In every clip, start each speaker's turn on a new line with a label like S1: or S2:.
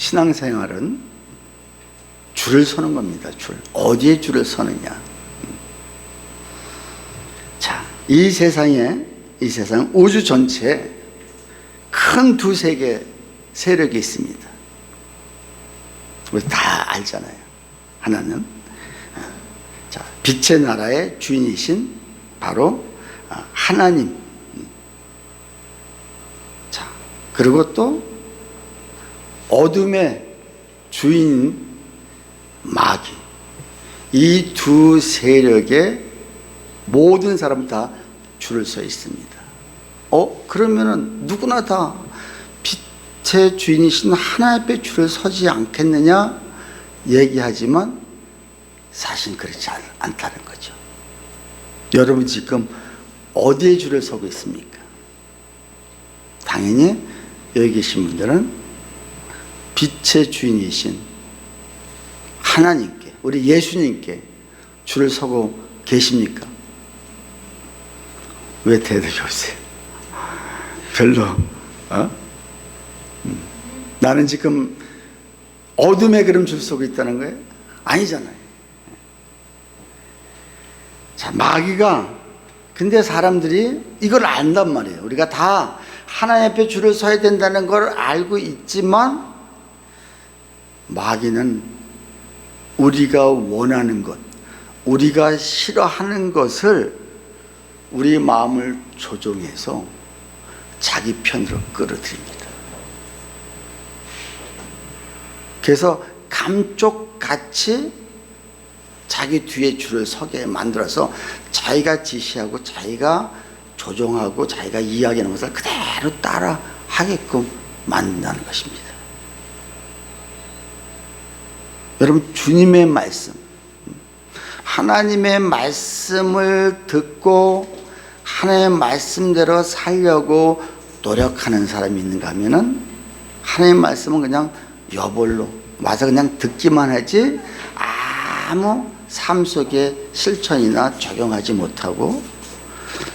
S1: 신앙생활은 줄을 서는 겁니다. 어디에 줄을 서느냐. 자, 이 세상 우주 전체에 큰 두 세계 세력이 있습니다. 우리 다 알잖아요. 하나는 빛의 나라의 주인이신 바로 하나님. 자, 그리고 또 어둠의 주인 마귀. 이 두 세력의 모든 사람 다 줄을 서 있습니다. 그러면은 누구나 다 빛의 주인이신 하나님 앞에 줄을 서지 않겠느냐 얘기하지만 사실 그렇지 않다는 거죠. 여러분 지금 어디에 줄을 서고 있습니까? 당연히 여기 계신 분들은 빛의 주인이신 하나님께, 우리 예수님께 줄을 서고 계십니까? 왜 대답이 없어요? 별로. 나는 지금 어둠에 그럼 줄 서고 있다는 거예요? 아니잖아요. 자, 마귀가, 근데 사람들이 이걸 안단 말이에요. 우리가 다 하나님 앞에 줄을 서야 된다는 걸 알고 있지만 마귀는 우리가 원하는 것, 우리가 싫어하는 것을 우리 마음을 조종해서 자기 편으로 끌어들입니다. 그래서 감쪽같이 자기 뒤에 줄을 서게 만들어서 자기가 지시하고 자기가 조종하고 자기가 이야기하는 것을 그대로 따라 하게끔 만든다는 것입니다. 여러분, 주님의 말씀, 하나님의 말씀을 듣고 하나님의 말씀대로 살려고 노력하는 사람이 있는가 하면은 하나님의 말씀은 그냥 여벌로 와서 그냥 듣기만 하지 아무 삶 속에 실천이나 적용하지 못하고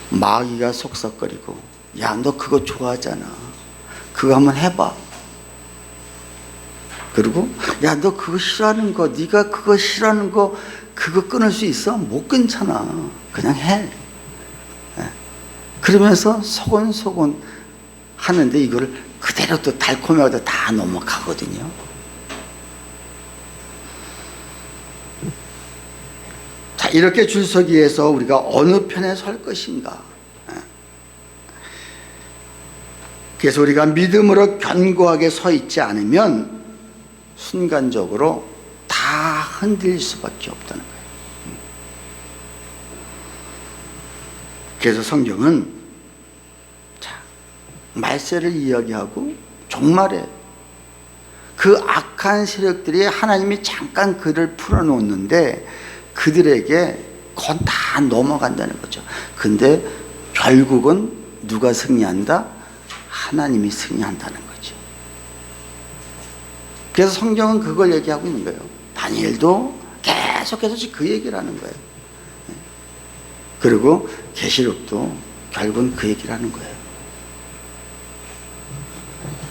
S1: 마귀가 속삭거리고, 야, 너 그거 좋아하잖아, 그거 한번 해봐. 그리고 야, 너 그거 싫어하는 거, 네가 그거 싫어하는 거 그거 끊을 수 있어? 못 끊잖아, 그냥 해. 그러면서 소곤소곤 하는데 이거를 그대로 또 달콤하게 다 넘어가거든요. 자, 이렇게 줄 서기 위해서 우리가 어느 편에 설 것인가. 그래서 우리가 믿음으로 견고하게 서 있지 않으면 순간적으로 다 흔들릴 수밖에 없다는 거예요. 그래서 성경은 말세를 이야기하고 종말에 그 악한 세력들이 하나님이 잠깐 그를 풀어놓는데 그들에게 건 다 넘어간다는 거죠. 근데 결국은 누가 승리한다? 하나님이 승리한다는 거죠. 그래서 성경은 그걸 얘기하고 있는 거예요. 다니엘도 계속해서 그 얘기를 하는 거예요. 그리고 계시록도 결국은 그 얘기를 하는 거예요.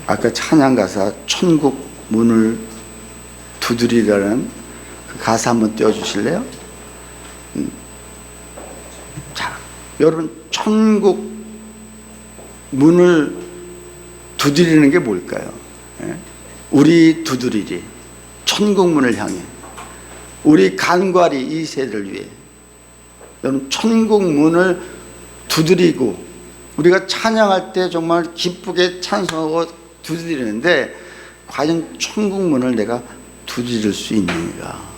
S1: 아까 찬양 가사 천국 문을 두드리라는 그 가사 한번 띄워주실래요? 자, 여러분, 천국 문을 두드리는 게 뭘까요? 우리 두드리리, 천국 문을 향해, 우리 간과리 이 세대를 위해 여러분, 천국 문을 두드리고 우리가 찬양할 때 정말 기쁘게 찬송하고 두드리는데 과연 천국 문을 내가 두드릴 수 있는가?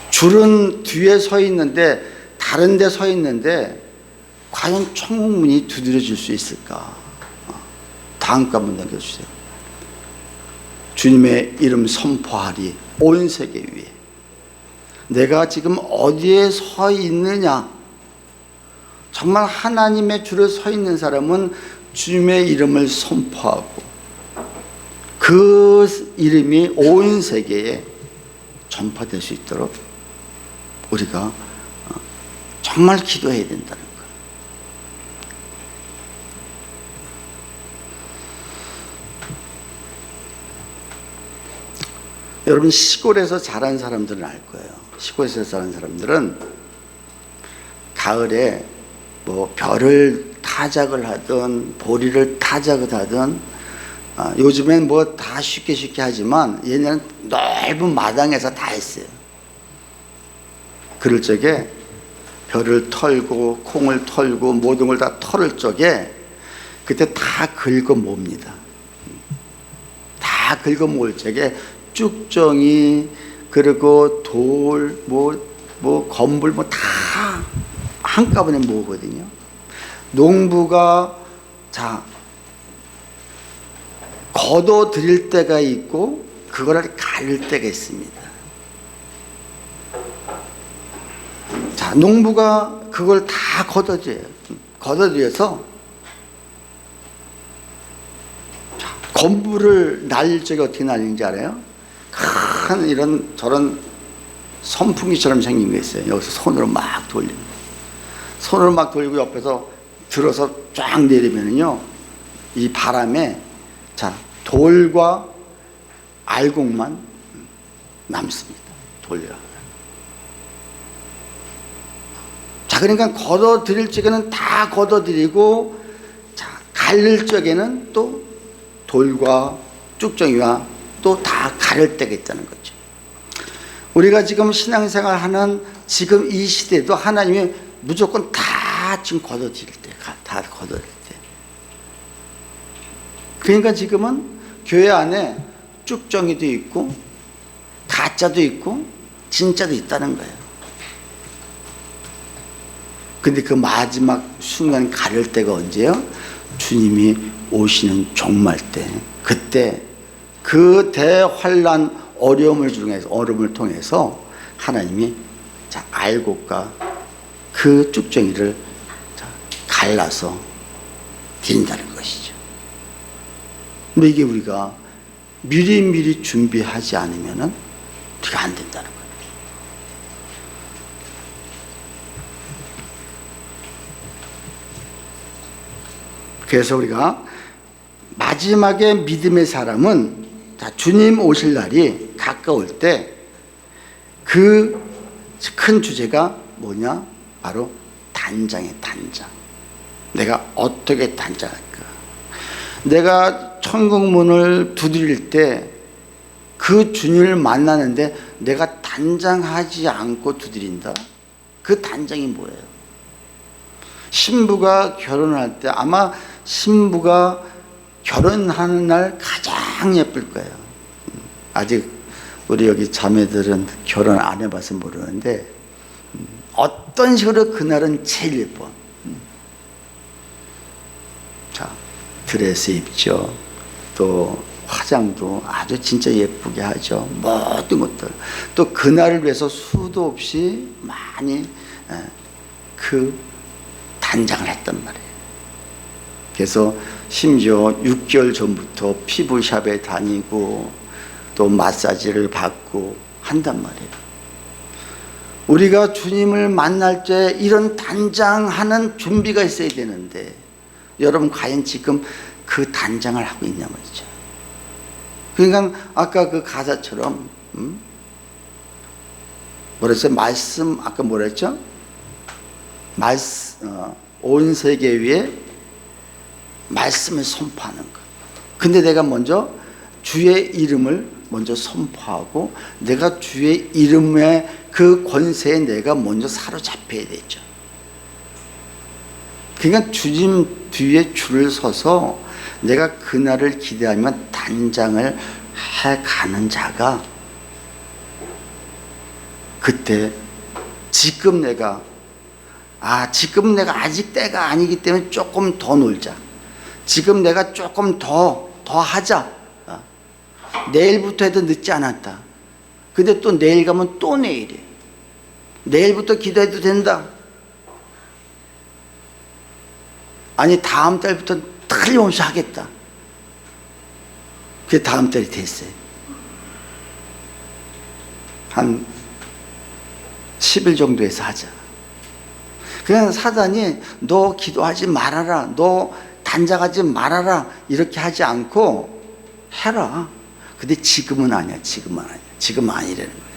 S1: 줄은 뒤에 서 있는데 다른 데 서 있는데 과연 천국 문이 두드려질 수 있을까? 다음 거 한번 넘겨주세요. 주님의 이름 선포하리 온 세계 위에. 내가 지금 어디에 서 있느냐? 정말 하나님의 줄에 서 있는 사람은 주님의 이름을 선포하고 그 이름이 온 세계에 전파될 수 있도록 우리가 정말 기도해야 된다는 거예요. 여러분 시골에서 자란 사람들은 알 거예요. 시골에서 자란 사람들은 가을에 뭐 별을 타작을 하든 보리를 타작을 하든 요즘엔 뭐 다 쉽게 하지만 얘네는 넓은 마당에서 다 했어요. 그럴 적에 별을 털고 콩을 털고 모든 걸 다 털을 적에 그때 다 긁어 몹니다. 다 긁어 모을 적에 쭉정이 그리고 돌 뭐 건불 뭐 다 한꺼번에 모으거든요. 농부가 걷어 들일 때가 있고 그거를 가를 때가 있습니다. 자, 농부가 그걸 다 걷어줘요. 걷어들여서 건불을 날릴 적에 어떻게 날리는지 알아요? 큰 이런 저런 선풍기처럼 생긴 게 있어요. 여기서 손으로 막 돌리는 거예요. 손으로 막 돌리고 옆에서 들어서 쫙 내리면은요, 이 바람에 돌과 알곡만 남습니다. 돌리라. 그러니까 걷어들일 적에는 다 걷어들이고, 갈릴 적에는 또 돌과 쭉정이와 또 다 가를 때가 있다는 거죠. 우리가 지금 신앙생활 하는 지금 이 시대도 하나님이 무조건 다 지금 걷어들일 때, 다 걷어들일 때. 그러니까 지금은 교회 안에 쭉정이도 있고 가짜도 있고 진짜도 있다는 거예요. 근데 그 마지막 순간 가를 때가 언제요? 주님이 오시는 종말 때, 그때 그 대환란 어려움을 통해서 하나님이 알곡과 그 쭉정이를 갈라서 드린다는 것이죠. 근데 이게 우리가 미리미리 준비하지 않으면 우리가 안 된다는 거예요. 그래서 우리가 마지막에 믿음의 사람은 주님 오실 날이 가까울 때 그 큰 주제가 뭐냐? 바로 단장의 단장. 내가 어떻게 단장할까? 내가 천국문을 두드릴 때 그 주님을 만나는데 내가 단장하지 않고 두드린다? 그 단장이 뭐예요? 신부가 결혼할 때 아마 신부가 결혼하는 날 가장 예쁠 거예요. 아직 우리 여기 자매들은 결혼 안 해봐서 모르는데 어떤 식으로 그날은 제일 예뻐. 드레스 입죠. 또 화장도 아주 진짜 예쁘게 하죠. 모든 것들. 또 그날을 위해서 수도 없이 많이 그 단장을 했단 말이에요. 그래서 심지어 6개월 전부터 피부샵에 다니고 또 마사지를 받고 한단 말이에요. 우리가 주님을 만날 때 이런 단장하는 준비가 있어야 되는데 여러분 과연 지금 그 단장을 하고 있냐 말이죠. 그러니까 아까 그 가사처럼 뭐랬어요? 말씀 아까 뭐랬죠? 온 세계 위에 말씀을 선포하는 것. 근데 내가 먼저 주의 이름을 먼저 선포하고 내가 주의 이름의 그 권세에 내가 먼저 사로잡혀야 되죠. 그러니까 주님 뒤에 줄을 서서 내가 그날을 기대하면 단장을 해가는 자가 그때 지금 내가 아직 때가 아니기 때문에 조금 더 놀자. 지금 내가 조금 더 하자. 내일부터 해도 늦지 않았다. 근데 또 내일 가면 또 내일이에요. 내일부터 기도해도 된다. 아니 다음 달부터 틀림없이 하겠다. 그게 다음 달이 됐어요. 한 10일 정도에서 하자. 그냥 사단이 너 기도하지 말아라, 너 단장하지 말아라 이렇게 하지 않고 해라. 근데 지금은 아니야. 지금은 아니야. 지금 아니라는 거예요.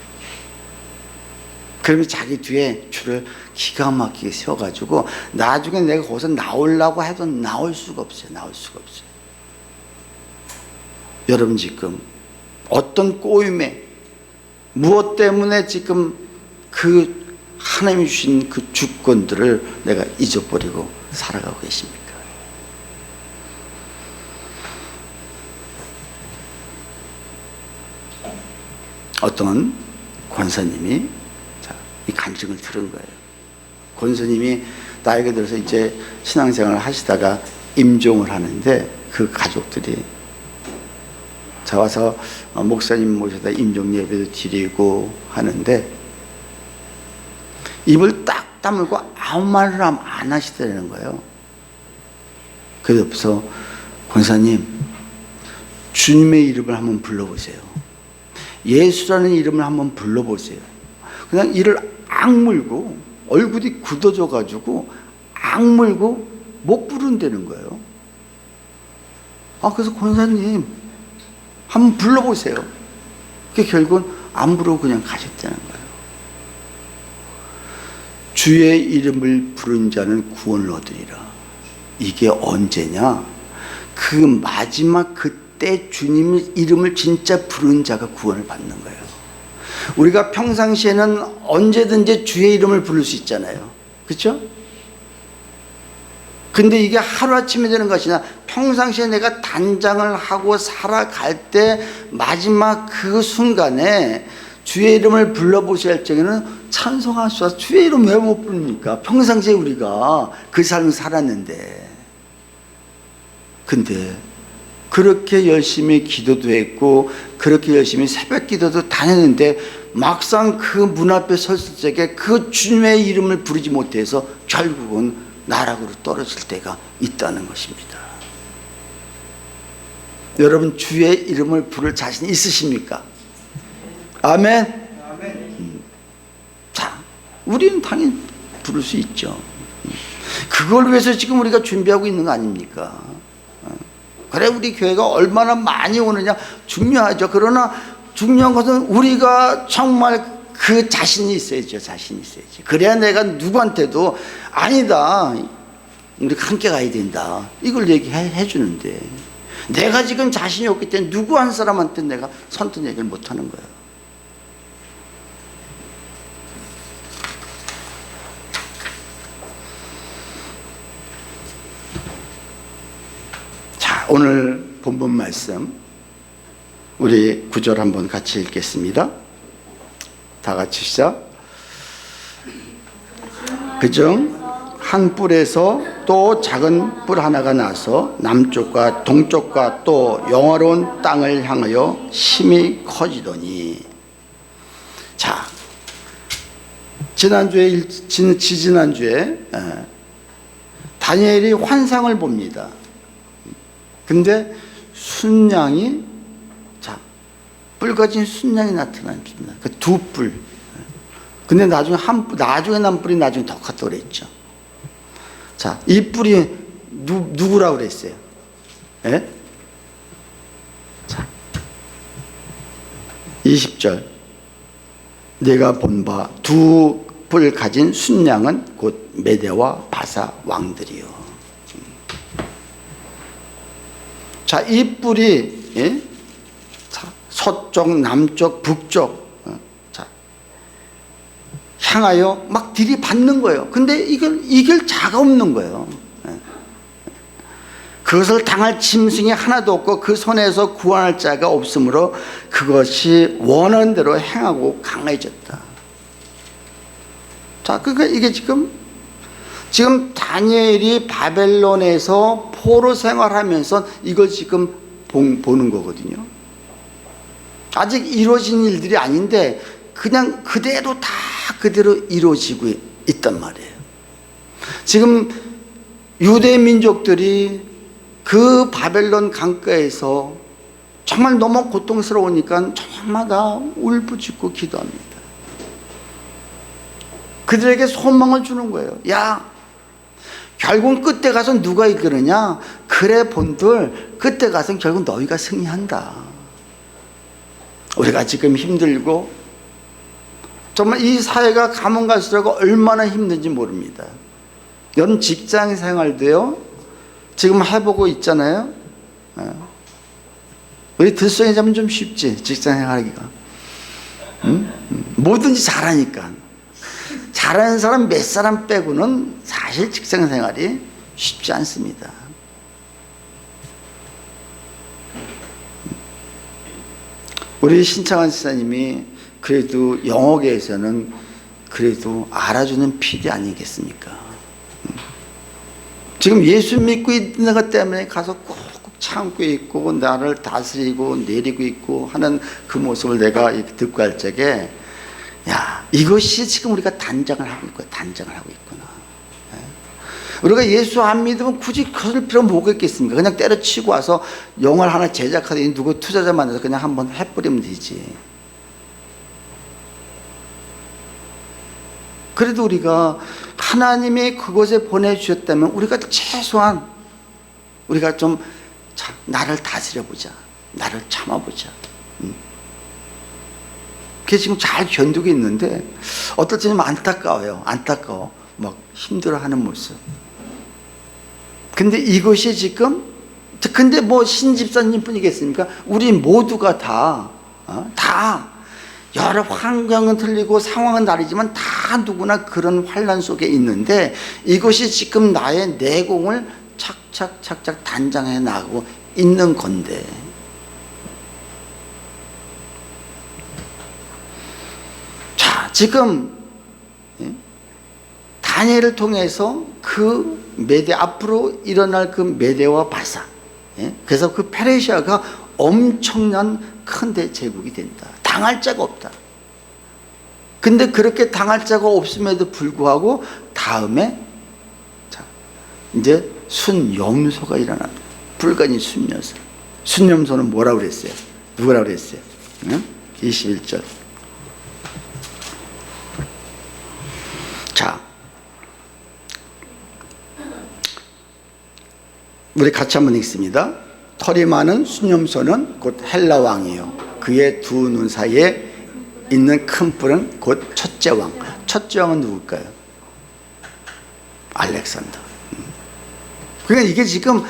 S1: 그러면 자기 뒤에 줄을 기가 막히게 세워가지고 나중에 내가 거기서 나오려고 해도 나올 수가 없어요. 나올 수가 없어요. 여러분 지금 어떤 꼬임에 무엇 때문에 지금 그 하나님이 주신 그 주권들을 내가 잊어버리고 살아가고 계십니까? 어떤 권사님이 이 간증을 들은 거예요. 권사님이 나이가 들어서 이제 신앙생활을 하시다가 임종을 하는데 그 가족들이 자 와서 목사님 모셔다 임종 예배도 드리고 하는데 입을 딱 다물고 아무 말을 안 하시더라는 거예요. 그래서 권사님 주님의 이름을 한번 불러보세요. 예수라는 이름을 한번 불러보세요. 그냥 이를 악물고 얼굴이 굳어져 가지고 악물고 못 부른다는 거예요. 그래서 권사님 한번 불러보세요. 그게 결국은 안 부르고 그냥 가셨다는 거예요. 주의 이름을 부른 자는 구원을 얻으리라. 이게 언제냐? 그 마지막 그때 주님의 이름을 진짜 부른 자가 구원을 받는 거예요. 우리가 평상시에는 언제든지 주의 이름을 부를 수 있잖아요. 그렇죠? 근데 이게 하루아침에 되는 것이냐, 평상시에 내가 단장을 하고 살아갈 때 마지막 그 순간에 주의 이름을 불러보셔야 할 적에는 찬송할 수 없어. 주의 이름 왜 못 부릅니까? 평상시에 우리가 그 삶을 살았는데. 근데 그렇게 열심히 기도도 했고 그렇게 열심히 새벽 기도도 다녔는데 막상 그 문 앞에 섰을 적에 그 주님의 이름을 부르지 못해서 결국은 나락으로 떨어질 때가 있다는 것입니다. 여러분 주의 이름을 부를 자신 있으십니까? 아멘. 자, 우리는 당연히 부를 수 있죠. 그걸 위해서 지금 우리가 준비하고 있는 거 아닙니까? 그래 우리 교회가 얼마나 많이 오느냐 중요하죠. 그러나 중요한 것은 우리가 정말 그 자신이 있어야죠. 자신이 있어야지. 그래야 내가 누구한테도 아니다, 우리가 함께 가야 된다, 이걸 얘기해 주는데 내가 지금 자신이 없기 때문에 누구 한 사람한테 내가 선뜻 얘기를 못 하는 거예요. 자, 오늘 본문 말씀 우리 9절 한번 같이 읽겠습니다. 다 같이 시작. 그중 한 뿔에서 또 작은 뿔 하나가 나서 남쪽과 동쪽과 또 영화로운 땅을 향하여 심히 커지더니. 자, 지지난주에 다니엘이 환상을 봅니다. 근데 순양이, 자, 뿔 가진 순양이 나타납니다. 그 두 뿔. 근데 나중에 난 뿔이 나중에 더 컸다고 그랬죠. 자, 이 뿔이 누구라고 그랬어요? 예? 자, 20절. 내가 본 바 두 뿔 가진 순양은 곧 메대와 바사 왕들이요. 자, 이 뿔이, 예? 자, 서쪽, 남쪽, 북쪽, 자, 향하여 막 들이받는 거예요. 근데 이걸 이길 자가 없는 거예요. 그것을 당할 짐승이 하나도 없고 그 손에서 구원할 자가 없으므로 그것이 원하는 대로 행하고 강해졌다. 자, 그러니까 이게 지금 다니엘이 바벨론에서 포로 생활하면서 이걸 지금 보는 거거든요. 아직 이루어진 일들이 아닌데 그냥 그대로 이루어지고 있단 말이에요. 지금 유대 민족들이 그 바벨론 강가에서 정말 너무 고통스러우니까 저녁마다 울부짖고 기도합니다. 그들에게 소망을 주는 거예요. 야, 결국 끝에 가서 누가 이기느냐? 그래 본들, 끝에 가서 결국 너희가 승리한다. 우리가 지금 힘들고 정말 이 사회가 가면 갈수록 얼마나 힘든지 모릅니다. 여러분 직장 생활도요 지금 해보고 있잖아요. 우리 들성이 잡으면 좀 쉽지, 직장 생활하기가. 뭐든지 잘하니까. 잘하는 사람 몇 사람 빼고는 사실 직장 생활이 쉽지 않습니다. 우리 신창환 지사님이 그래도 영어계에서는 그래도 알아주는 PD 아니겠습니까? 지금 예수 믿고 있는 것 때문에 가서 꾹꾹 참고 있고 나를 다스리고 내리고 있고 하는 그 모습을 내가 듣고 할 적에, 야, 이것이 지금 우리가 단장을 하고 있구나, 단장을 하고 있구나. 우리가 예수 안 믿으면 굳이 그럴 필요 뭐가 있겠습니까? 그냥 때려치고 와서 영화를 하나 제작하더니 누구 투자자 만나서 그냥 한번 해버리면 되지. 그래도 우리가 하나님이 그곳에 보내주셨다면 우리가 최소한 우리가 좀 나를 다스려보자, 나를 참아보자. 그게 지금 잘 견디고 있는데 어떨 때는 안타까워요. 안타까워. 막 힘들어하는 모습. 근데 이것이 지금, 근데 뭐 신집사님 뿐이겠습니까? 우리 모두가 다 여러 환경은 틀리고 상황은 다르지만 다 누구나 그런 환란 속에 있는데 이것이 지금 나의 내공을 착착 단장해 나가고 있는 건데, 자, 지금 다니엘을 통해서 그 메대, 앞으로 일어날 그 메대와 바사, 그래서 그 페르시아가 엄청난 큰 대제국이 된다. 당할 자가 없다. 근데 그렇게 당할 자가 없음에도 불구하고 다음에 자, 이제 순염소가 일어납니다. 불가니 순염소. 순염소는 뭐라고 그랬어요? 누구라고 그랬어요? 21절. 자, 우리 같이 한번 읽습니다. 털이 많은 순염소는 곧 헬라 왕이요, 그의 두 눈 사이에 있는 큰 뿔은 곧 첫째 왕. 첫째 왕은 누굴까요? 알렉산더. 그러니까 이게 지금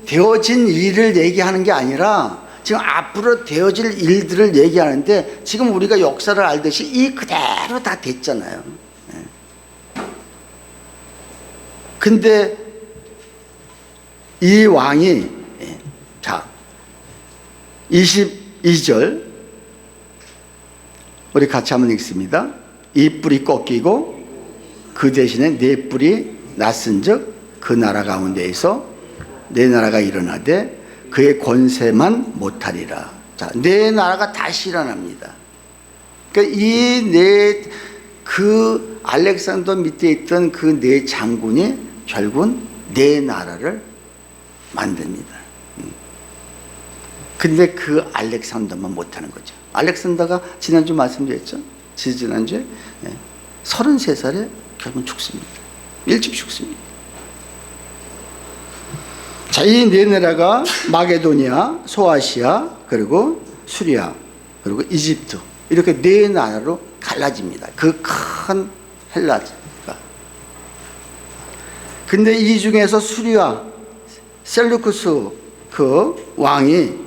S1: 되어진 일을 얘기하는 게 아니라 지금 앞으로 되어질 일들을 얘기하는데, 지금 우리가 역사를 알듯이 이 그대로 다 됐잖아요. 근데 이 왕이, 자, 22절 우리 같이 한번 읽습니다. 이 뿔이 꺾이고 그 대신에 네 뿔이 났은즉 그 나라 가운데에서 네 나라가 일어나되 그의 권세만 못하리라. 자, 네 나라가 다시 일어납니다. 그러니까 그 알렉산더 밑에 있던 그 네 장군이 결국은 네 나라를 만듭니다. 근데 그 알렉산더만 못하는 거죠. 알렉산더가 지난주 말씀드렸죠. 지난주에 33살에 결국 죽습니다. 일찍 죽습니다. 자, 이 네 나라가 마게도니아, 소아시아, 그리고 수리아, 그리고 이집트, 이렇게 네 나라로 갈라집니다. 그 큰 헬라가. 근데 이 중에서 수리아, 셀루쿠스 그 왕이,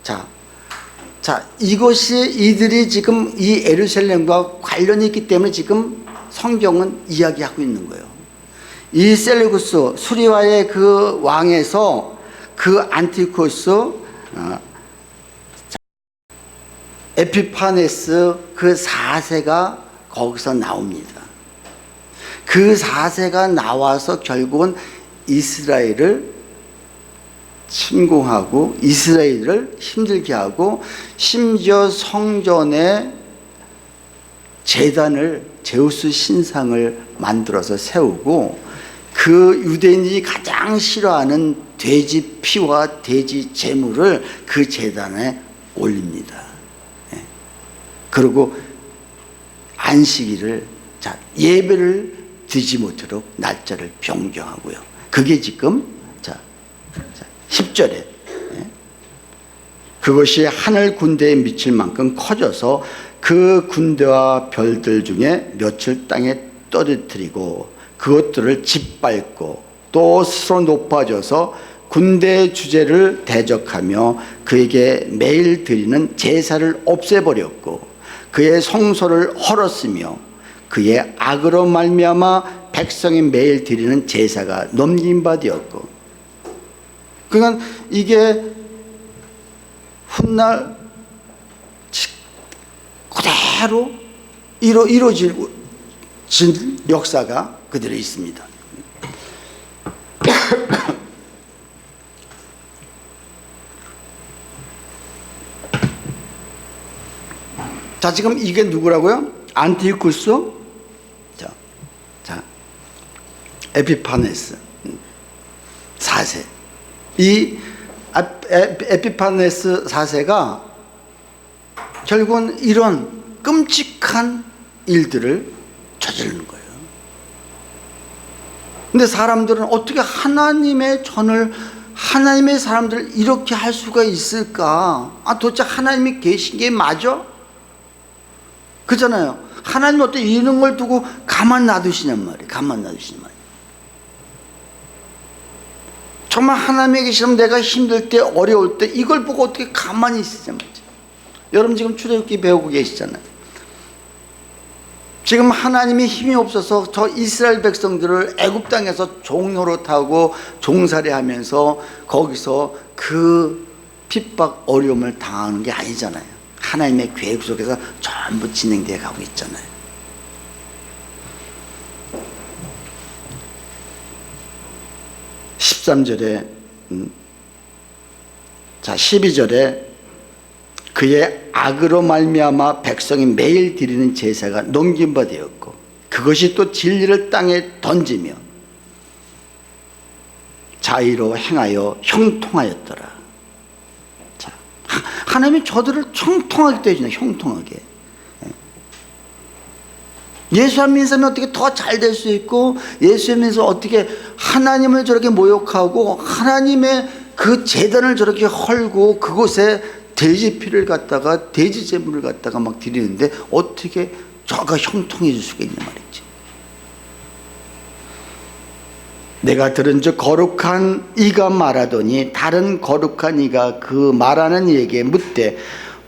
S1: 자, 이것이 이들이 지금 이 예루살렘과 관련이 있기 때문에 지금 성경은 이야기하고 있는 거예요. 이 셀루쿠스 수리아의 그 왕에서 그 안티오쿠스 에피파네스 그 4세가 거기서 나옵니다. 그 4세가 나와서 결국은 이스라엘을 침공하고 이스라엘을 힘들게 하고, 심지어 성전에 제단을, 제우스 신상을 만들어서 세우고, 그 유대인이 가장 싫어하는 돼지 피와 돼지 제물을 그 제단에 올립니다. 그리고 안식일을, 자, 예배를 드리지 못하도록 날짜를 변경하고요. 그게 지금 10절에 그것이 하늘 군대에 미칠 만큼 커져서 그 군대와 별들 중에 몇을 땅에 떨어뜨리고 그것들을 짓밟고 또 스스로 높아져서 군대의 주제를 대적하며 그에게 매일 드리는 제사를 없애버렸고 그의 성소를 헐었으며 그의 악으로 말미암아 백성이 매일 드리는 제사가 넘긴 바 되었고. 그러니까 이게 훗날 그대로 이루어질 역사가 그대로 있습니다. 자, 지금 이게 누구라고요? 안티쿠스, 에피파네스 4세. 이 에피파네스 4세가 결국은 이런 끔찍한 일들을 저지르는 거예요. 근데 사람들은 어떻게 하나님의 전을, 하나님의 사람들을 이렇게 할 수가 있을까? 도대체 하나님이 계신 게 맞아? 그잖아요. 하나님 어떻게 이런 걸 두고 가만 놔두시냔 말이에요. 가만 놔두시냔 말이에요. 정말 하나님이 계시면 내가 힘들 때, 어려울 때 이걸 보고 어떻게 가만히 있으냔 말이에요. 여러분 지금 출애굽기 배우고 계시잖아요. 지금 하나님이 힘이 없어서 저 이스라엘 백성들을 애굽 땅에서 종로로 타고 종살이하면서 거기서 그 핍박 어려움을 당하는 게 아니잖아요. 하나님의 계획 속에서 전부 진행되어 가고 있잖아요. (13절에) 자 12절에 그의 악으로 말미암아 백성이 매일 드리는 제사가 넘긴 바 되었고 그것이 또 진리를 땅에 던지며 자의로 행하여 형통하였더라. 자, 하나님이 저들을 형통하게 해주네. 형통하게. 예수 안 믿는 사람이 어떻게 더 잘 될 수 있고, 예수 믿으면서 어떻게 하나님을 저렇게 모욕하고 하나님의 그 제단을 저렇게 헐고 그곳에 돼지피를 갖다가, 돼지 제물을 갖다가 막 드리는데 어떻게 저가 형통해질 수가 있냐 말이지. 내가 들은즉 거룩한 이가 말하더니 다른 거룩한 이가 그 말하는 이에게 묻되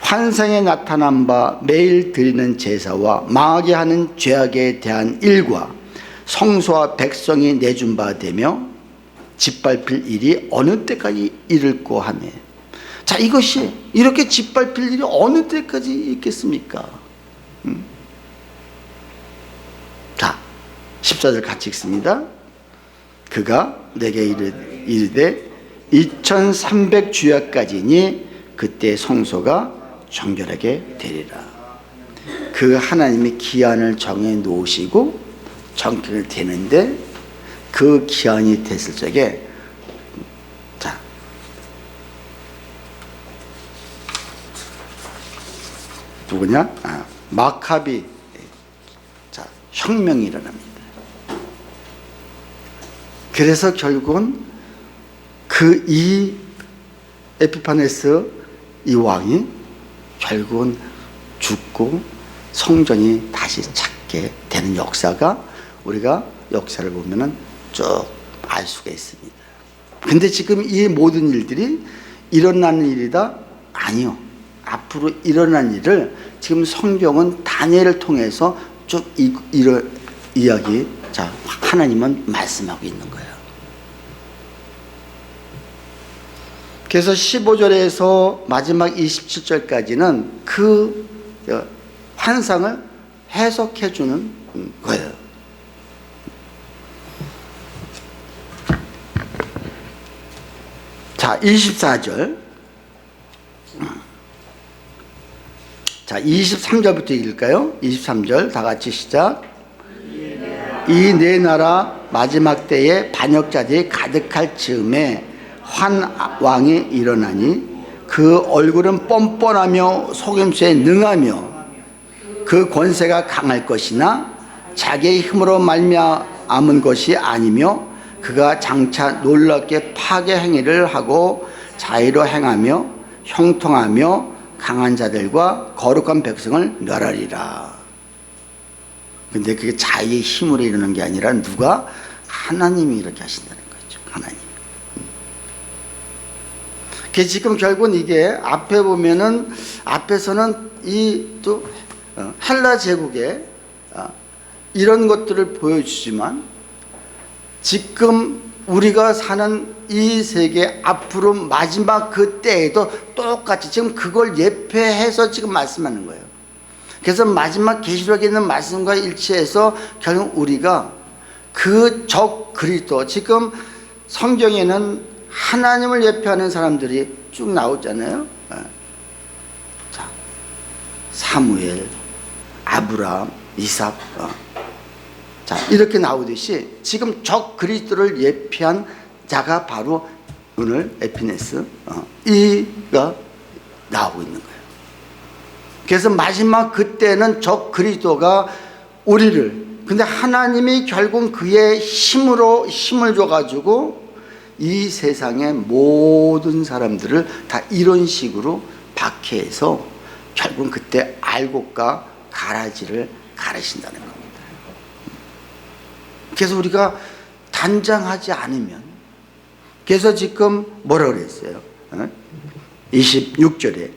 S1: 환상에 나타난 바 매일 드리는 제사와 망하게 하는 죄악에 대한 일과 성소와 백성이 내준 바 되며 짓밟힐 일이 어느 때까지 이를꼬 하며. 자, 이것이 이렇게 짓밟힐 일이 어느 때까지 있겠습니까? 자, 14절 같이 읽습니다. 그가 내게 이르되 2300 주야까지니 그때 성소가 정결하게 되리라. 그 하나님이 기한을 정해 놓으시고 정결되는데 그 기한이 됐을 적에, 자, 누구냐? 마카비, 자, 혁명이 일어납니다. 그래서 결국은 그 이 에피파네스 이 왕이 결국은 죽고 성전이 다시 찾게 되는 역사가 우리가 역사를 보면은 쭉 알 수가 있습니다. 근데 지금 이 모든 일들이 일어나는 일이다? 아니요. 앞으로 일어난 일을 지금 성경은 다니엘을 통해서 쭉 이야기, 자, 하나님은 말씀하고 있는 거예요. 그래서 15절에서 마지막 27절까지는 그 환상을 해석해 주는 거예요. 자, 24절. 자, 23절부터 읽을까요? 23절 다 같이 시작. 이 네 나라 마지막 때에 반역자들이 가득할 즈음에 환 왕이 일어나니 그 얼굴은 뻔뻔하며 속임수에 능하며 그 권세가 강할 것이나 자기의 힘으로 말미암은 것이 아니며 그가 장차 놀랍게 파괴 행위를 하고 자의로 행하며 형통하며 강한 자들과 거룩한 백성을 멸하리라. 근데 그게 자기의 힘으로 이루는 게 아니라 누가? 하나님이 이렇게 하신다는 거죠. 하나님. 그 지금 결국은 이게 앞에 보면은 앞에서는 이 또 헬라 제국의 이런 것들을 보여주지만 지금 우리가 사는 이 세계 앞으로 마지막 그 때에도 똑같이 지금 그걸 예표해서 지금 말씀하는 거예요. 그래서 마지막 계시록에 있는 말씀과 일치해서 결국 우리가 그 적 그리스도, 지금 성경에는 하나님을 예표하는 사람들이 쭉 나오잖아요. 자, 사무엘, 아브라함, 이삭, 자, 이렇게 나오듯이 지금 적 그리스도를 예표한 자가 바로 오늘 에피네스 이가 나오고 있는 거예요. 그래서 마지막 그때는 적 그리스도가 우리를, 근데 하나님이 결국 그의 힘으로 힘을 줘가지고 이 세상의 모든 사람들을 다 이런 식으로 박해해서 결국 그때 알곡과 가라지를 가르신다는 겁니다. 그래서 우리가 단장하지 않으면, 그래서 지금 뭐라 그랬어요? 26절에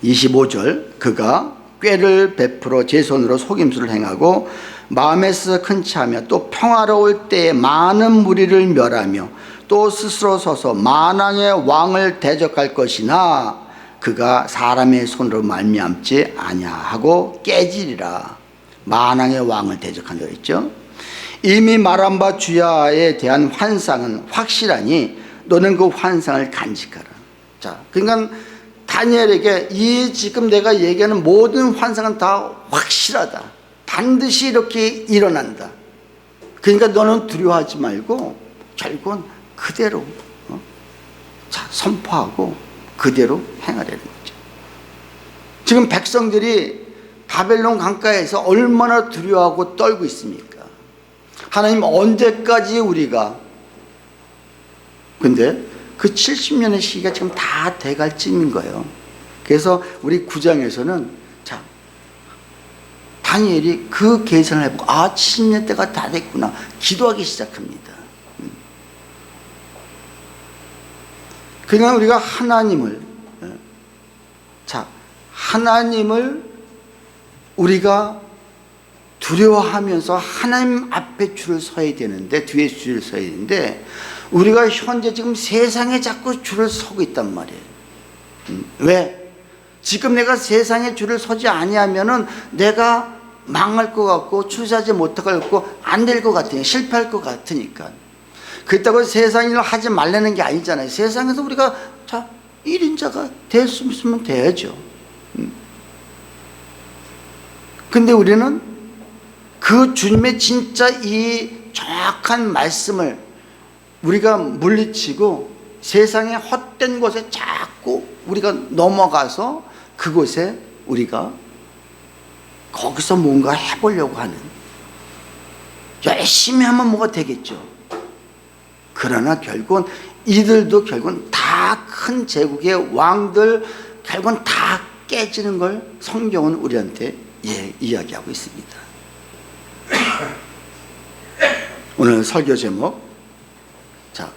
S1: 25절, 그가 꾀를 베풀어 제 손으로 속임수를 행하고 마음에서 큰 체하며 또 평화로울 때에 많은 무리를 멸하며 또 스스로 서서 만왕의 왕을 대적할 것이나 그가 사람의 손으로 말미암지 아니하고 깨지리라. 만왕의 왕을 대적한다고 했죠. 이미 말한 바 주야에 대한 환상은 확실하니 너는 그 환상을 간직하라. 자, 그러니까 다니엘에게 이 지금 내가 얘기하는 모든 환상은 다 확실하다. 반드시 이렇게 일어난다. 그러니까 너는 두려워하지 말고 결국은 그대로 자, 선포하고 그대로 행하라는 거죠. 지금 백성들이 바벨론 강가에서 얼마나 두려워하고 떨고 있습니까? 하나님 언제까지 우리가, 근데 그 70년의 시기가 지금 다 돼갈 쯤인 거예요. 그래서 우리 9장에서는 자, 다니엘이 그 계산을 해보고 70년 때가 다 됐구나 기도하기 시작합니다. 그냥 우리가 하나님을, 자, 하나님을 우리가 두려워하면서 하나님 앞에 줄을 서야 되는데, 뒤에 줄을 서야 되는데, 우리가 현재 지금 세상에 자꾸 줄을 서고 있단 말이에요. 왜? 지금 내가 세상에 줄을 서지 아니하면은 내가 망할 것 같고 출세하지 못할 것 같고 안 될 것 같으니까, 실패할 것 같으니까. 그렇다고 세상 일을 하지 말라는 게 아니잖아요. 세상에서 우리가 자 1인자가 될 수 있으면 돼야죠. 근데 우리는 그 주님의 진짜 이 정확한 말씀을 우리가 물리치고 세상의 헛된 곳에 자꾸 우리가 넘어가서 그곳에 우리가 거기서 뭔가 해보려고 하는, 열심히 하면 뭐가 되겠죠. 그러나 결국은 이들도 결국은 다 큰 제국의 왕들 결국은 다 깨지는 걸 성경은 우리한테 이야기하고 있습니다. 오늘 설교 제목, 자,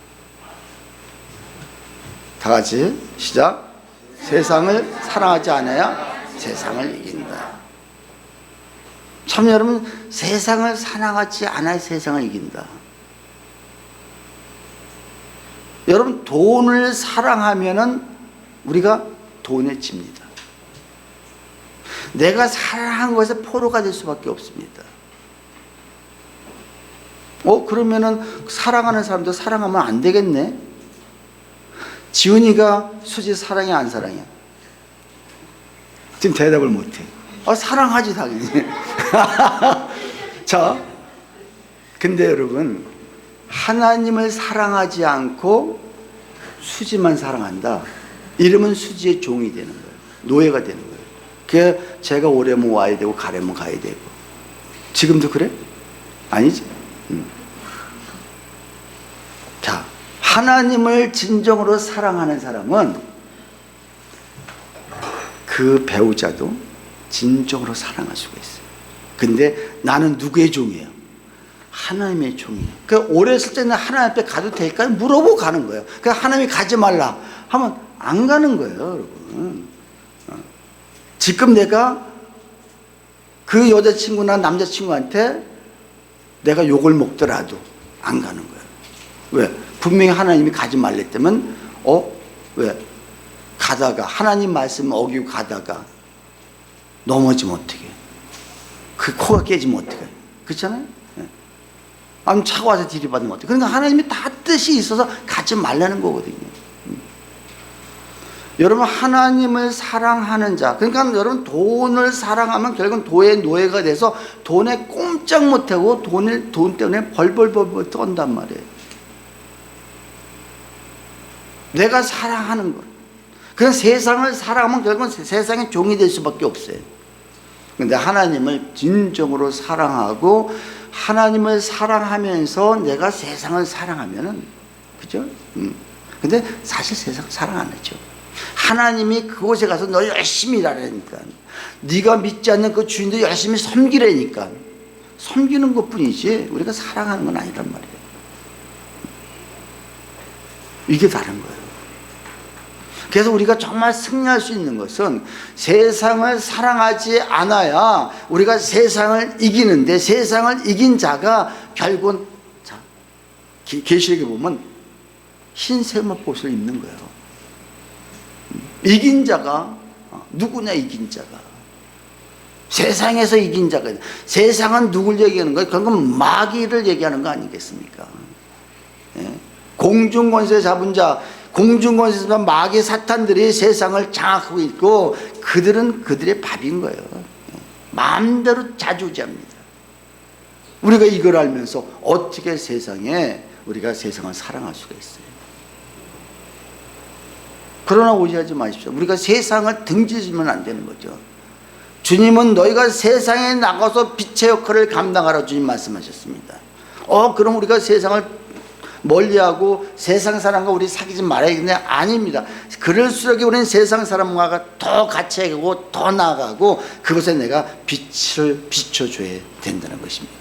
S1: 다 같이 시작. 세상을 사랑하지 않아야 세상을 이긴다. 참 여러분, 세상을 사랑하지 않아야 세상을 이긴다. 여러분, 돈을 사랑하면은 우리가 돈에 집니다. 내가 사랑한 것에 포로가 될 수밖에 없습니다. 그러면은 사랑하는 사람도 사랑하면 안 되겠네. 지훈이가 수지 사랑해, 안 사랑해? 지금 대답을 못해. 사랑하지 당연히. 자, 근데 여러분, 하나님을 사랑하지 않고 수지만 사랑한다. 이러면 수지의 종이 되는 거예요. 노예가 되는 거예요. 그게 제가 오려면 와야 되고 가려면 가야 되고. 지금도 그래? 아니지. 자, 하나님을 진정으로 사랑하는 사람은 그 배우자도 진정으로 사랑할 수가 있어요. 근데 나는 누구의 종이에요? 하나님의 종이에요. 그 오래 있을 때는 하나님 앞에 가도 될까? 물어보고 가는 거예요. 그 하나님이 가지 말라 하면 안 가는 거예요, 여러분. 지금 내가 그 여자친구나 남자친구한테 내가 욕을 먹더라도 안 가는 거예요. 왜? 분명히 하나님이 가지 말랬다면 왜? 가다가 하나님 말씀 어기고 가다가 넘어지면 어떡해? 그 코가 깨지면 어떡해? 그렇잖아요? 아니면 차가 와서 들이받으면 어떡해? 그러니까 하나님이 다 뜻이 있어서 가지 말라는 거거든요. 여러분, 하나님을 사랑하는 자, 그러니까 여러분 돈을 사랑하면 결국은 도의 노예가 돼서 돈에 꼼짝 못하고 돈 때문에 벌벌 떤단 말이에요. 내가 사랑하는 것. 그냥 세상을 사랑하면 결국은 세상의 종이 될 수밖에 없어요. 근데 하나님을 진정으로 사랑하고 하나님을 사랑하면서 내가 세상을 사랑하면은, 그죠? 근데 사실 세상 사랑 안 하죠. 하나님이 그곳에 가서 너 열심히 일하라니까, 네가 믿지 않는 그 주인도 열심히 섬기라니까, 섬기는 것뿐이지 우리가 사랑하는 건 아니란 말이에요. 이게 다른 거예요. 그래서 우리가 정말 승리할 수 있는 것은 세상을 사랑하지 않아야 우리가 세상을 이기는데, 세상을 이긴 자가 결국은, 자, 계시록에 보면 흰 세마포옷을 입는 거예요. 이긴 자가 누구냐? 이긴 자가 세상에서 이긴 자가, 세상은 누굴 얘기하는 거예요? 그건 마귀를 얘기하는 거 아니겠습니까? 예? 공중권세 잡은 자, 공중권세 잡은 마귀 사탄들이 세상을 장악하고 있고 그들은 그들의 밥인 거예요. 마음대로 자주지합니다. 우리가 이걸 알면서 어떻게 우리가 세상을 사랑할 수가 있어요? 그러나 오해하지 마십시오. 우리가 세상을 등지시면 안 되는 거죠. 주님은 너희가 세상에 나가서 빛의 역할을 감당하라 주님 말씀하셨습니다. 그럼 우리가 세상을 멀리하고 세상 사람과 우리 사귀지 말아야겠네? 아닙니다. 그럴수록 우리는 세상 사람과 더 같이 가고 더 나아가고 그것에 내가 빛을 비춰줘야 된다는 것입니다.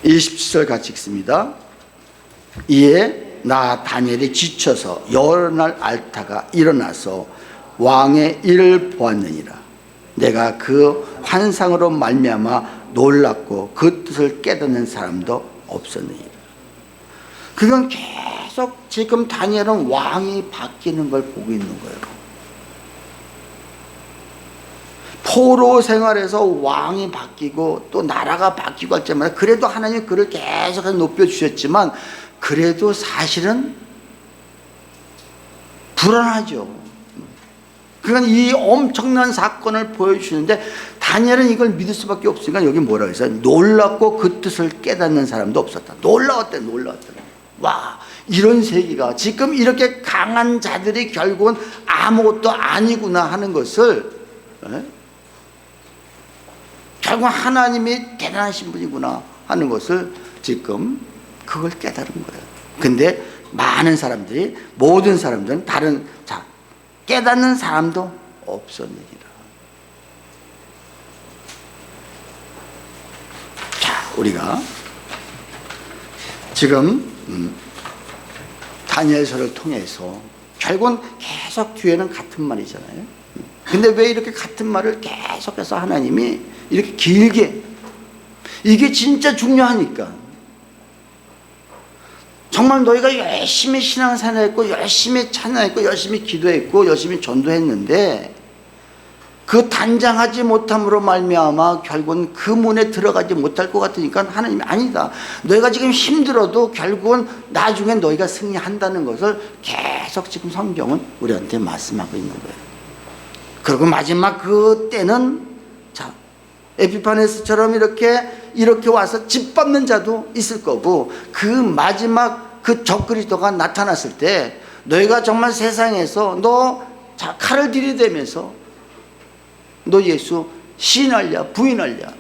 S1: 27절 같이 읽습니다. 이에 나 다니엘이 지쳐서 여러 날 앓다가 일어나서 왕의 일을 보았느니라. 내가 그 환상으로 말미암아 놀랐고 그 뜻을 깨닫는 사람도 없었느니라. 그건 계속 지금 다니엘은 왕이 바뀌는 걸 보고 있는 거예요. 포로 생활에서 왕이 바뀌고 또 나라가 바뀌고 할 때마다 그래도 하나님이 그를 계속해서 높여주셨지만 그래도 사실은 불안하죠. 그러니까 이 엄청난 사건을 보여주시는데 다니엘은 이걸 믿을 수밖에 없으니까 여기 뭐라고 했어요? 놀랍고 그 뜻을 깨닫는 사람도 없었다. 놀라웠대. 와, 이런 세계가 지금 이렇게 강한 자들이 결국은 아무것도 아니구나 하는 것을, 결국 하나님이 대단하신 분이구나 하는 것을 지금 그걸 깨달은 거예요. 근데 많은 사람들이, 모든 사람들은 깨닫는 사람도 없었느니라. 자, 우리가 지금 다니엘서를 통해서 결국은 계속 뒤에는 같은 말이잖아요. 근데 왜 이렇게 같은 말을 계속해서 하나님이 이렇게 길게, 이게 진짜 중요하니까. 정말 너희가 열심히 신앙생활했고 열심히 찬양했고 열심히 기도했고 열심히 전도했는데 그 단장하지 못함으로 말미암아 결국은 그 문에 들어가지 못할 것 같으니까 하나님이 아니다. 너희가 지금 힘들어도 결국은 나중에 너희가 승리한다는 것을 계속 지금 성경은 우리한테 말씀하고 있는 거예요. 그리고 마지막 그때는 에피파네스처럼 이렇게 와서 짓밟는 자도 있을 거고, 그 마지막 그 적그리스도가 나타났을 때 너희가 정말 세상에서 칼을 들이대면서 너 예수 시인하랴 부인하랴,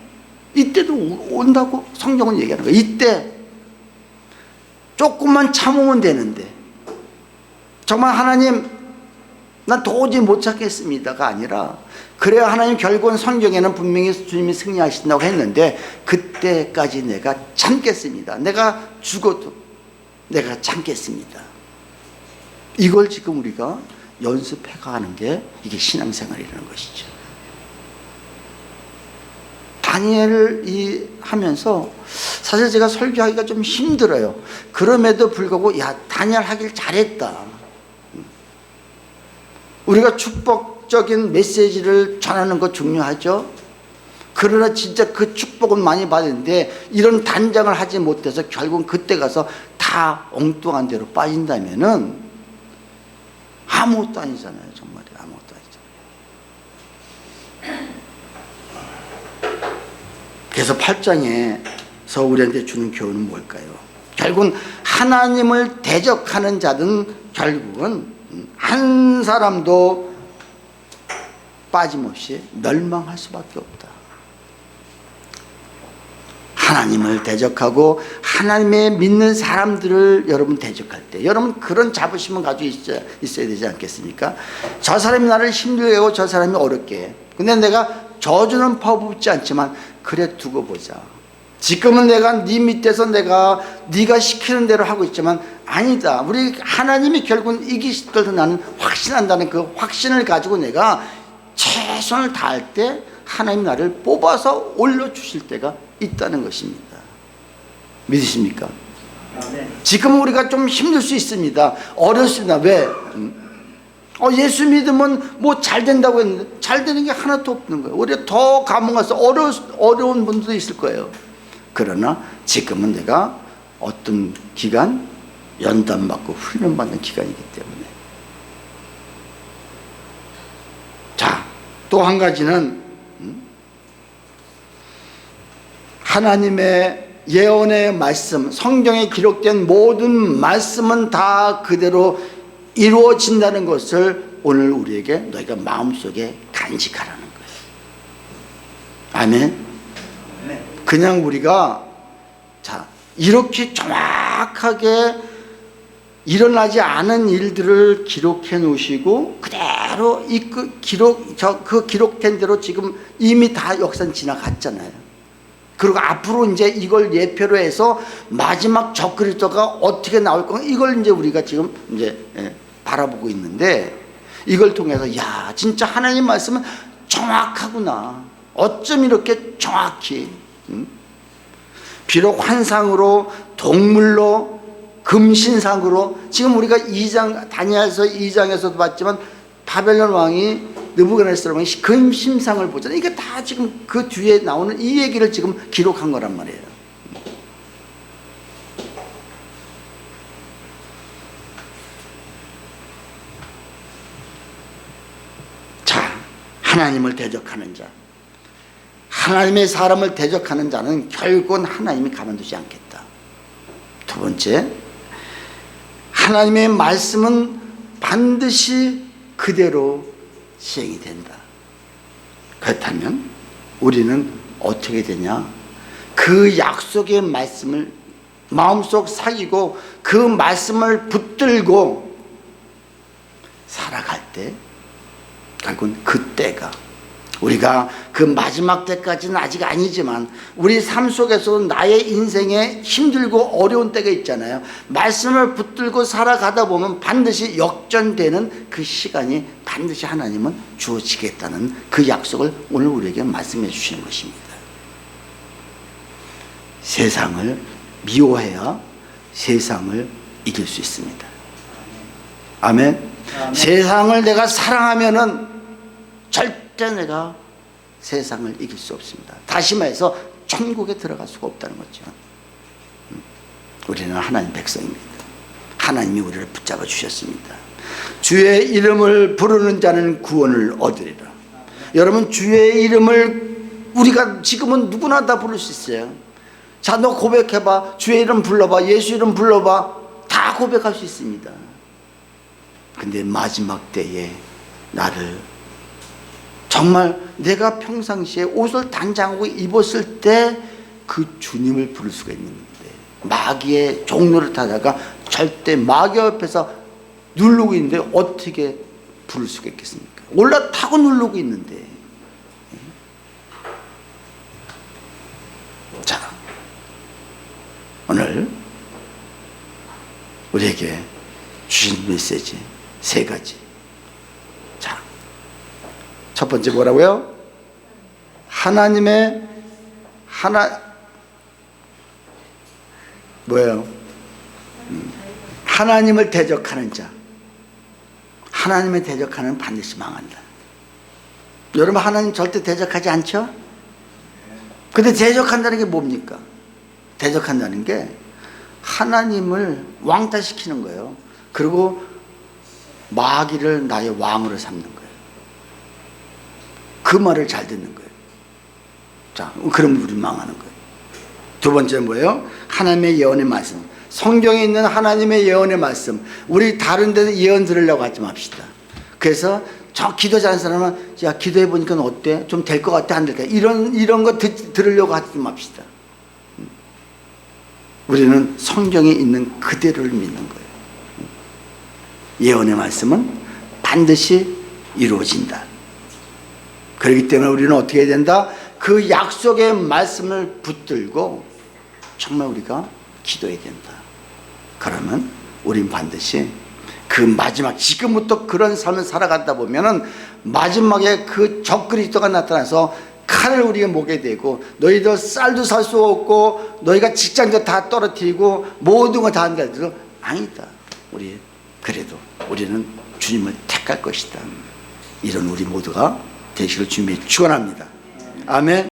S1: 이때도 온다고 성경은 얘기하는 거예요. 이때 조금만 참으면 되는데, 정말 하나님 난 도저히 못 찾겠습니다가 아니라, 그래야 하나님 결국은 성경에는 분명히 주님이 승리하신다고 했는데, 그때까지 내가 참겠습니다. 내가 죽어도 내가 참겠습니다. 이걸 지금 우리가 연습해 가는 게 이게 신앙생활이라는 것이죠. 다니엘을 하면서 사실 제가 설교하기가 좀 힘들어요. 그럼에도 불구하고 야, 다니엘 하길 잘했다. 우리가 축복적인 메시지를 전하는 거 중요하죠. 그러나 진짜 그 축복은 많이 받았는데 이런 단장을 하지 못해서 결국은 그때 가서 다 엉뚱한 데로 빠진다면은 아무것도 아니잖아요. 정말 아무것도 아니잖아요. 그래서 8장에서 우리한테 주는 교훈은 뭘까요? 결국은 하나님을 대적하는 자는 결국은 한 사람도 빠짐없이 멸망할 수밖에 없다. 하나님을 대적하고 하나님의 믿는 사람들을 여러분 대적할 때 여러분 그런 자부심을 가지고 있어야 되지 않겠습니까? 저 사람이 나를 힘들게 하고 저 사람이 어렵게 해. 근데 내가 저주는 퍼붓지 않지만 그래 두고 보자. 지금은 내가 네 밑에서 네가 시키는 대로 하고 있지만 아니다. 우리 하나님이 결국은 이기실 것을 나는 확신한다는 그 확신을 가지고 내가 최선을 다할 때 하나님 나를 뽑아서 올려주실 때가 있다는 것입니다. 믿으십니까? 지금은 우리가 좀 힘들 수 있습니다. 어렵습니다. 왜? 예수 믿으면 뭐 잘 된다고 했는데 잘 되는 게 하나도 없는 거예요. 오히려 더 감옥 가서 어려운 분들도 있을 거예요. 그러나 지금은 내가 어떤 기간 연단받고 훈련받는 기간이기 때문에. 자, 또 한 가지는 하나님의 예언의 말씀, 성경에 기록된 모든 말씀은 다 그대로 이루어진다는 것을 오늘 우리에게 너희가 마음속에 간직하라는 거예요. 아멘. 그냥 우리가 자 이렇게 정확하게 일어나지 않은 일들을 기록해 놓으시고 그대로 그 기록된 대로 지금 이미 다 역사는 지나갔잖아요. 그리고 앞으로 이제 이걸 예표로 해서 마지막 적그리스도가 어떻게 나올 건가 이걸 이제 우리가 지금 이제 바라보고 있는데 이걸 통해서 야 진짜 하나님 말씀은 정확하구나. 어쩜 이렇게 정확히 비록 환상으로 동물로 금신상으로 지금 우리가 2장 다니엘서 2장에서도 봤지만 바벨론 왕이 느부갓네살 왕이 금신상을 보잖아요. 이게 다 지금 그 뒤에 나오는 이 얘기를 지금 기록한 거란 말이에요. 자, 하나님을 대적하는 자, 하나님의 사람을 대적하는 자는 결국은 하나님이 가만두지 않겠다. 두 번째, 하나님의 말씀은 반드시 그대로 시행이 된다. 그렇다면 우리는 어떻게 되냐? 그 약속의 말씀을 마음속 사귀고 그 말씀을 붙들고 살아갈 때 결국은 그때가 우리가 그 마지막 때까지는 아직 아니지만 우리 삶 속에서 나의 인생에 힘들고 어려운 때가 있잖아요. 말씀을 붙들고 살아가다 보면 반드시 역전되는 그 시간이 반드시 하나님은 주어지겠다는 그 약속을 오늘 우리에게 말씀해 주시는 것입니다. 세상을 미워해야 세상을 이길 수 있습니다. 아멘. 세상을 내가 사랑하면은 절대 내가 세상을 이길 수 없습니다. 다시 말해서 천국에 들어갈 수가 없다는 거죠. 우리는 하나님 백성입니다. 하나님이 우리를 붙잡아 주셨습니다. 주의 이름을 부르는 자는 구원을 얻으리라. 여러분 주의 이름을 우리가 지금은 누구나 다 부를 수 있어요. 자, 너 고백해봐. 주의 이름 불러봐. 예수 이름 불러봐. 다 고백할 수 있습니다. 근데 마지막 때에 나를 정말 내가 평상시에 옷을 단장하고 입었을 때 그 주님을 부를 수가 있는데 마귀의 종로를 타다가 절대 마귀 옆에서 누르고 있는데 어떻게 부를 수가 있겠습니까? 올라타고 누르고 있는데. 자, 오늘 우리에게 주신 메시지 3가지. 자, 첫 번째 뭐라고요? 하나님의 뭐예요? 하나님을 대적하는 자. 하나님을 대적하는 반드시 망한다. 여러분, 하나님 절대 대적하지 않죠? 근데 대적한다는 게 뭡니까? 대적한다는 게 하나님을 왕따시키는 거예요. 그리고 마귀를 나의 왕으로 삼는 거예요. 그 말을 잘 듣는 거예요. 자, 그럼 우리 망하는 거예요. 두 번째는 뭐예요? 하나님의 예언의 말씀. 성경에 있는 하나님의 예언의 말씀. 우리 다른 데서 예언 들으려고 하지 맙시다. 그래서 저 기도 잘하는 사람은 야, 기도해 보니까 어때? 좀 될 것 같아? 안 될까? 이런 거 들으려고 하지 맙시다. 우리는 성경에 있는 그대로를 믿는 거예요. 예언의 말씀은 반드시 이루어진다. 그렇기 때문에 우리는 어떻게 해야 된다? 그 약속의 말씀을 붙들고 정말 우리가 기도해야 된다. 그러면 우린 반드시 그 마지막, 지금부터 그런 삶을 살아가다 보면은 마지막에 그 적그리스도가 나타나서 칼을 우리가 목에 대고 너희들 쌀도 살 수 없고 너희가 직장도 다 떨어뜨리고 모든 거 다 한다 해도 아니다. 그래도 우리는 주님을 택할 것이다. 이런 우리 모두가 되시길 주님이 축원합니다. 아멘.